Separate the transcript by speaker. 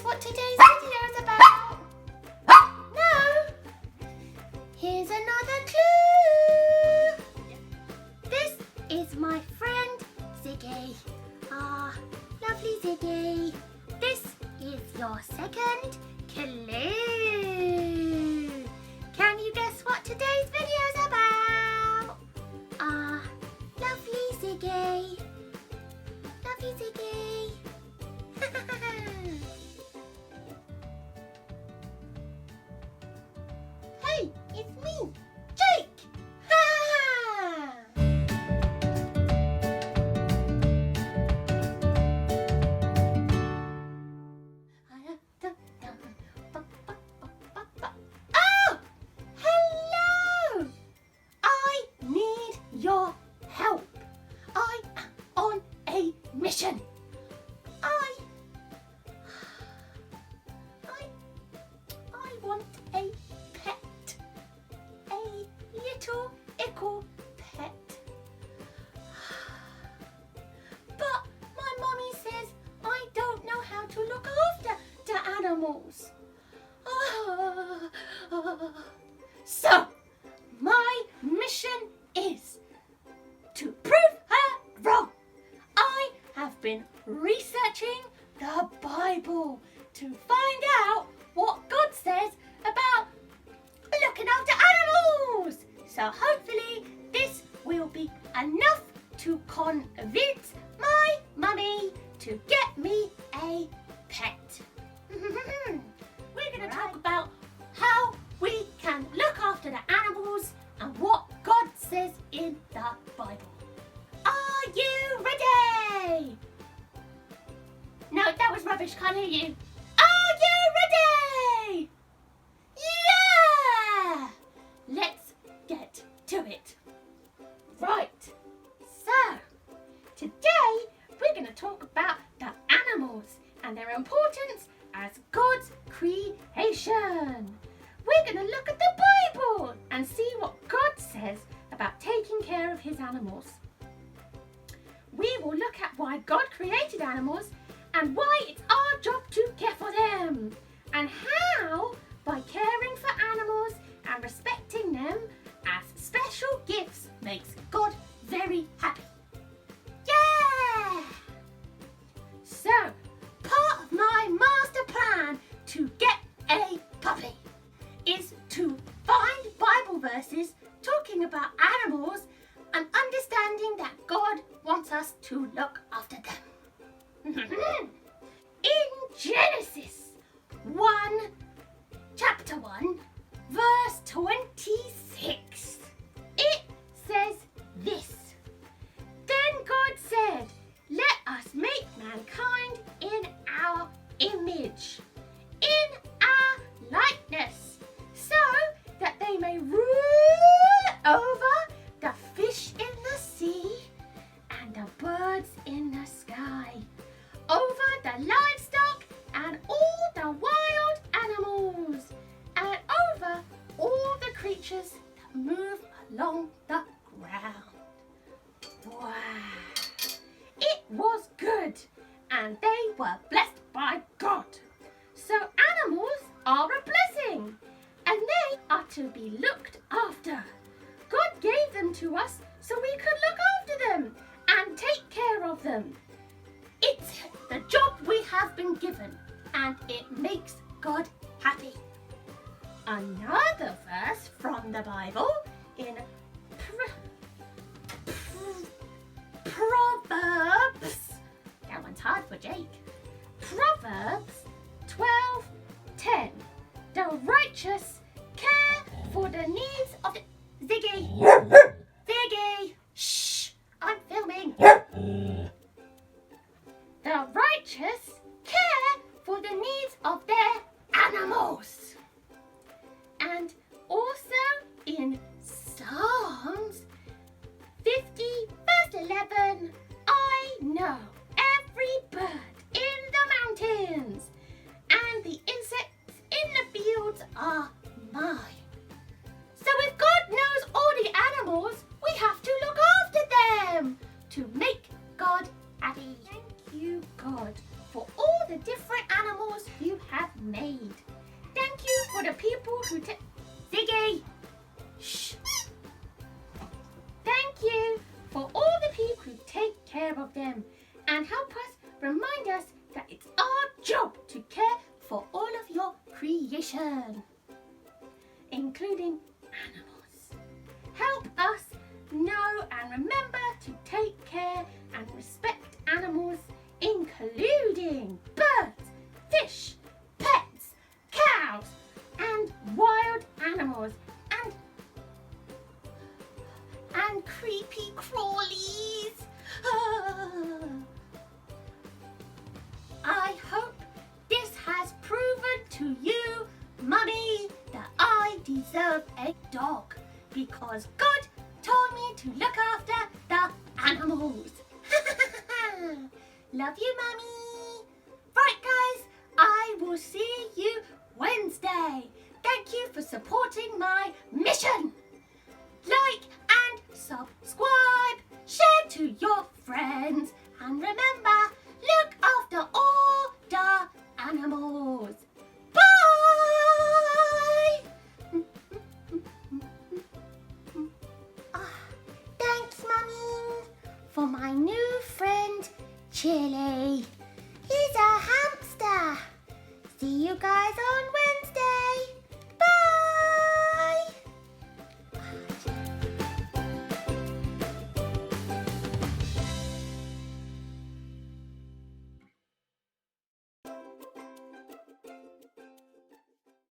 Speaker 1: what today's video is about? No? Here's another clue. This is my friend Ziggy. Ah, lovely Ziggy. This is your second clue. Can you guess what today's video is about? Ah, lovely Ziggy. Lovely Ziggy. Hey, it's me, Jake. Oh, hello. I need your help. I am on a mission. I want a pet. A little ickle pet. But my mummy says I don't know how to look after the animals. So, my mission is to prove her wrong. I have been researching the Bible to find out what God says about looking after animals. So hopefully this will be enough to convince my mummy to get me a pet. We're going to talk about how we can look after the animals and what God says in the Bible. Are you ready? No, that was rubbish. Can't hear you. Are you ready? Yeah! Let's get to it. Right. So, today we're going to talk about the animals and their importance as God's creation. We're going to look at the Bible and see what God says about taking care of his animals. We will look at why God created animals and why it's our job to care for them, and how, by caring for animals and respecting them as special gifts, makes God very happy. Yeah! So, part of my master plan to get a puppy is to find Bible verses talking about animals and understanding that God wants us to look after them. In Genesis 1, chapter 1, verse 26, it says this. Then God said, "Let us make mankind in our image, in our likeness, so that they may rule over the fish in the sea and the birds in the sky, over the livestock and all the wild animals, and over all the creatures that move along the ground." Wow! It was good, and they were blessed by God. So animals are a blessing, and they are to be looked after. God gave them to us so we could look after them and take care of them. It's the job we have been given, and it makes God happy. Another verse from the Bible in Proverbs. That one's hard for Jake. Proverbs 12:10. The righteous care for the needs of the... Ziggy! Shh! I'm filming. The righteous care for the needs of their animals. And also in Psalms 50, verse 11, I know every bird in the mountains and the insects in the fields are mine. So if God knows all the animals, made. Thank you for the people who Ziggy! Shh! Thank you for all the people who take care of them and help us remind us that it's our job to care for all of your creation, including animals. Help us know and remember to take care and respect animals, including birds, fish, pets, cows, and wild animals, and creepy crawlies. I hope this has proven to you, Mummy, that I deserve a dog because God told me to look after the animals. Love you, Mummy. Right, guys, I will see you Wednesday. Thank you for supporting my mission. Like and subscribe, share to your friends, and remember, look after all the animals. Bye! Thanks, Mummy, for my new friend, Chili. He's a hamster. See you guys